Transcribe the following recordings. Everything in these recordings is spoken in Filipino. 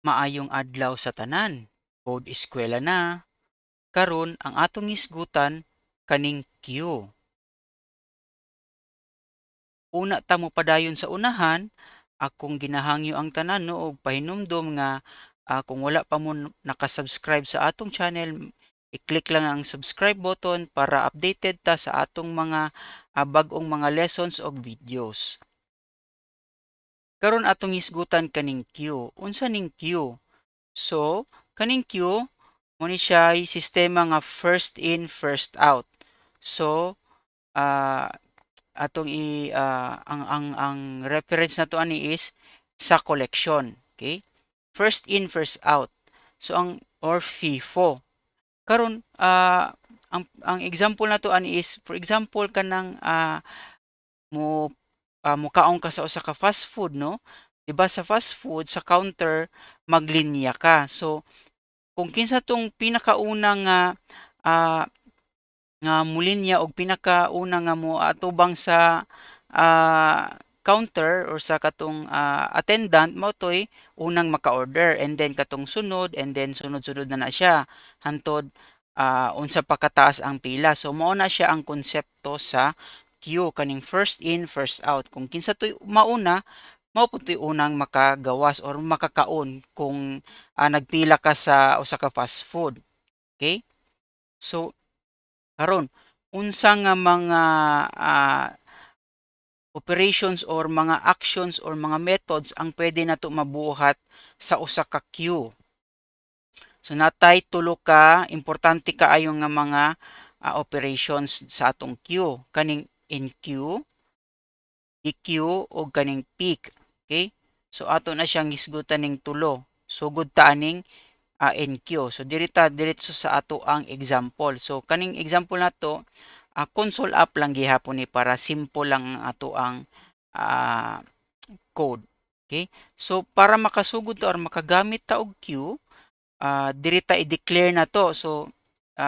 Maayong adlaw sa tanan. Pod eskwela na. Karon ang atong hisgutan kaning Q. Una ta mo padayon sa unahan, akong ginahangyo ang tanan no og pahinumdom nga kung wala pa mo nakasubscribe sa atong channel, i-click lang ang subscribe button para updated ta sa atong mga bag-ong mga lessons og videos. Karon atong hisgutan kaning Q. Unsa ning Q? So, kaning Q mo ni siya sistema nga first in first out. So, ah atong ang reference na to ani is sa collection, okay? First in first out. So ang or FIFO. Karon ang example na to ani is for example kanang mo mukaon ka sa usa ka fast food, no? 'Di ba sa fast food sa counter maglinya ka. So kung kinsa tong pinakauna ah, nga mulinya og pinakauna nga mo atubang sa counter or sa katong attendant mao toy unang maka-order, and then katong sunod, and then sunod-sunod na siya hantod unsa pa kataas ang pila. So mao na siya ang konsepto sa queue, kaning first in first out. Kung kinsa toy mauna, mao po to'y unang makagawas or makakaon kung nagpila ka sa usa ka fast food. Okay? So, karon unsa nga mga operations or mga actions or mga methods ang pwede nato mabuhat sa usa ka queue. So natay tulo ka importante kaayo nga mga operations sa atong queue, kaning in queue, DQ o kaning peak. Okay? So ato na siyang hisgutan ning tulo. Sugod ta aning NQ. So dirita diretso sa ato ang example. So kaning example nato console app lang gihapon ni para simple lang ang ato ang code. Okay? So para makasugod to or makagamit ta og queue, dirita i-declare na to. So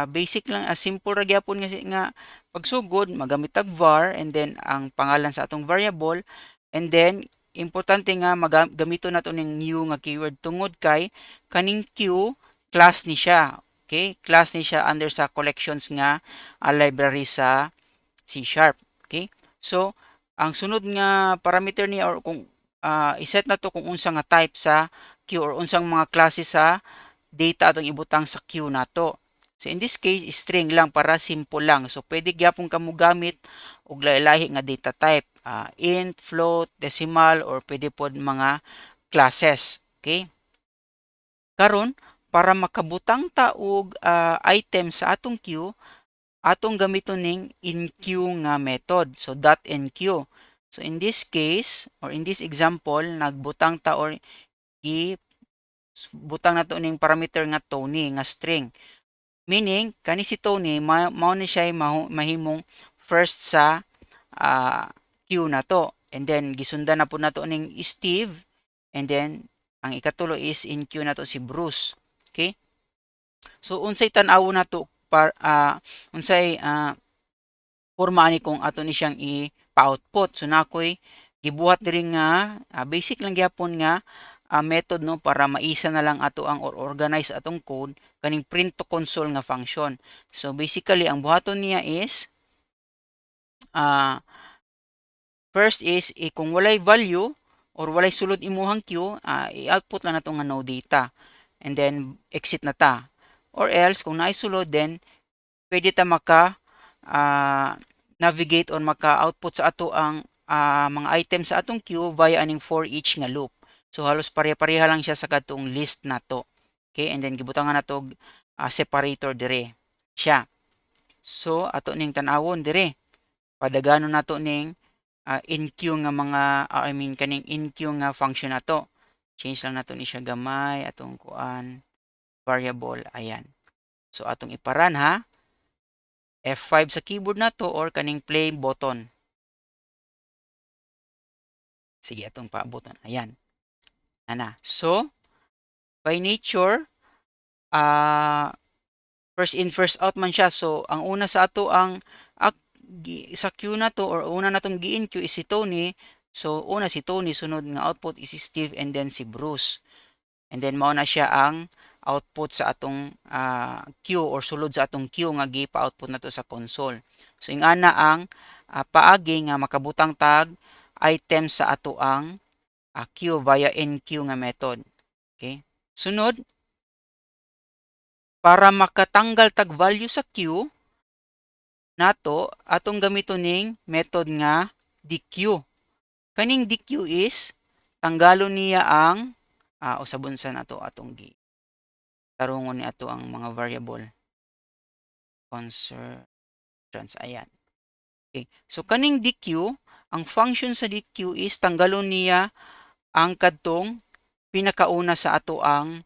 basic lang, simple ra gyapon nga pagsugod magamit tag var, and then ang pangalan sa atong variable, and then importante nga gamiton nato ning new nga keyword tungod kay kaning queue class ni siya. Okay? Class ni siya under sa collections nga library sa C#. Okay? So ang sunod nga parameter niya or kung iset na to kung unsa nga type sa queue or unsang mga klase sa data atong ibutang sa queue nato. So in this case, string lang para simple lang. So pwede gyapon kamo gamit og lahi-lahi nga data type, int, float, decimal, or pwede pod mga classes. Okay? Karon para makabutang ta og item sa atong queue, atong gamiton ning enqueue nga method. So .enqueue. So in this case or in this example, nagbutang ta or butang nato ning parameter nga Tony nga string. Meaning kani si Tony mao ni siya mahimong first sa queue nato. And then gisundan na po nato ning Steve, and then ang ikatulo is in queue nato si Bruce. Okay? So unsay tan-awo nato unsay porma ani kung ato ni siyang ipa-output. So nakoy gibuhat diri nga basic lang gyapon nga method no para maisa na lang ato ang or organize atong code kaning print to console nga function. So basically ang buhaton niya is first is kung walay value or walay sulod imuhang queue, i-output lang nato nga no data, and then exit na ta. Or else kung naay sulod, then pwede ta maka navigate or maka-output sa ato ang mga items sa atong queue via aning for each nga loop. So halos pareha-pareha lang siya sa katong list nato. Okay, and then gibutangan nato separator dire siya. So ato ning tan-awon dire. Padagano nato ning in-queue nga mga kaning in-queue nga function nato. Change lang nato ni siya gamay atong kuan variable, ayan. So atong iparan ha. F5 sa keyboard nato or kaning play button. Sige, atong paaboton. Ayan. Ana. So, by nature, first in, first out man siya. So, ang una sa ato ang sa queue na to or una natong gi-in queue is si Tony. So, una si Tony, sunod nga output is si Steve, and then si Bruce. And then mao na siya ang output sa atong queue or sulod sa atong queue nga gipa-output nato sa console. So ingana ang paagi nga makabutang tag item sa ato ang queue via enqueue nga method. Okay? Sunod, para makatanggal tag value sa queue nato atong gamiton ning method nga dequeue. Kaning dequeue is tanggalon niya ang usabon sa nato atong tarungon ni ato ang mga variable concerns. Ayan. Okay. So kaning dequeue, ang function sa dequeue is tanggalon niya ang kadtong pinakauna sa ato ang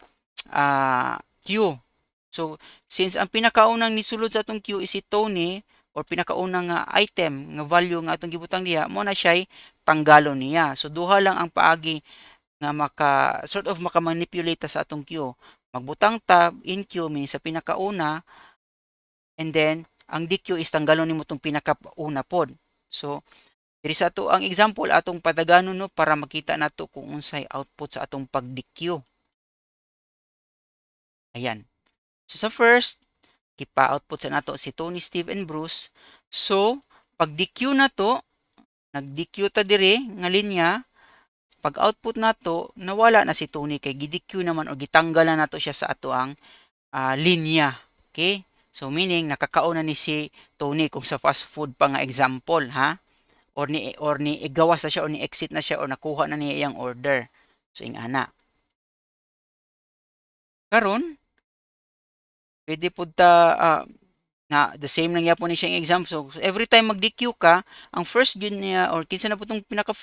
queue. So since ang pinakaunang nisulod sa atong queue is si Tony or pinakaunang item nga value nga atong gibutang diha, mo na siya tanggalon niya. So duha lang ang paagi nga maka-manipulate sa atong queue. Magbutang tab in queue means sa pinakauna, and then ang dequeue is tanggalon nimo tong pinakauna pod. So diri sa ato ang example atong padaganon no para makita nato kung unsay output sa atong pag-dequeue. Ayan. So sa first, gipa-output sa nato si Tony, Steve, and Bruce. So pag-dequeue nato, nag-dequeue ta dire nga linya. Pag-output nato, nawala na si Tony kay gi-dequeue naman o gitanggal na nato siya sa ato ang linya. Okay? So meaning nakakauna ni si Tony kung sa fast food pa nga example, ha? Or ni igawas na siya or ni exit na siya or nakuha na niya iyang order. So ingana. Karon, pwede pud ta na the same lang yapon ni siyang example. So every time mag-DQ ka, ang first yun niya or kinsa na po itong pinaka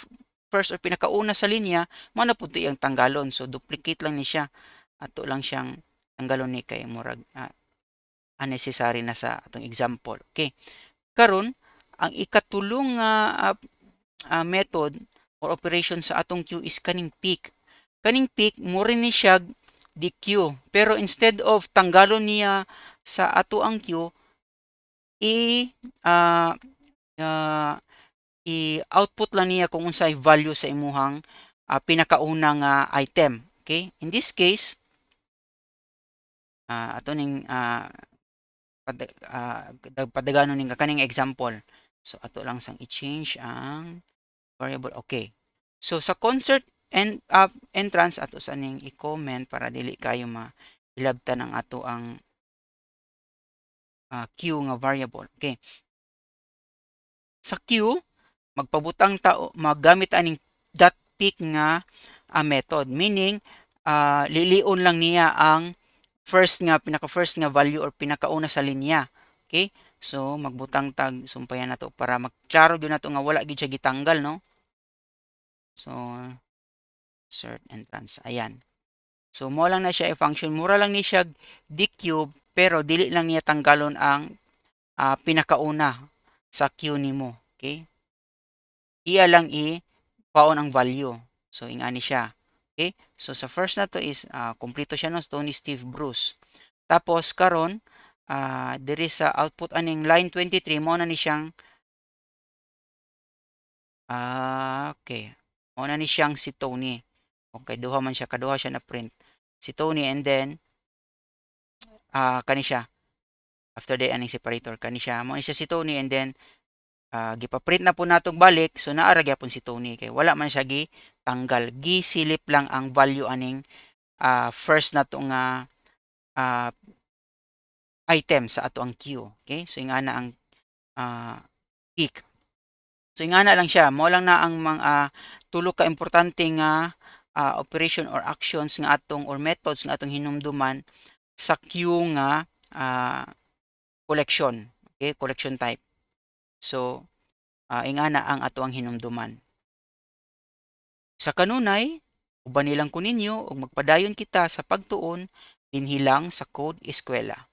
first or pinakauna sa linya, mao na po iyang tanggalon. So duplicate lang ni siya. Ato lang siyang tanggalon ni kay murag unnecessary na sa atong example. Okay. Karon, ang ikatulong method or operation sa atong queue is kaning peak. Kaning peak mo rin ni siya DQ. Pero instead of tanggalon niya sa ato ang queue, i-output lang niya kung unsay value sa imuhang pinakaunang item. Okay? In this case, ato ning padaganon ning kaning example. So ato lang sang i-change ang variable. Okay. So sa concert entrance ato sa ning i-comment para dili kayo ilabtan ang ato ang queue nga variable. Okay. Sa queue, magpabutang tao maggamit aning .pick nga method, meaning lilion lang niya ang pinaka-first nga value or pinakauna sa linya. Okay? So magbutang tag sumpayan nato para magklaro gyud nato nga wala gyud siya gitanggal, no? So insert entrance. Ayan. So mo lang na siya i-function, mura lang ni siya dequeue pero dili lang niya tanggalon ang pinakauna sa queue nimo. Okay? Iya lang paon ang value. So ingani siya. Okay? So sa first na to is kompleto siya no, Tony, Steve, Bruce. Tapos karon diri sa output aning line 23 mo na ni siyang okay. Mo na ni siyang si Tony. Okay, kaduha siya na print. Si Tony, and then kani siya after the aning separator kani siya mo ni siya si Tony, and then gipa-print na po natong balik. So naara gyapon si Tony kay wala man siya tanggal, gisilip lang ang value aning first na to nga item sa ato ang queue. Okay? So ingana ang peak. So ingana lang siya, mo lang na ang mga tulo ka importante nga operation or actions nga atong or methods nga atong hinumduman sa queue nga collection. Okay? Collection type. So ingana ang ato ang hinumduman. Sa kanunay, uban nilang kuninyo ug magpadayon kita sa pagtuon dinhi lang sa Code Eskwela.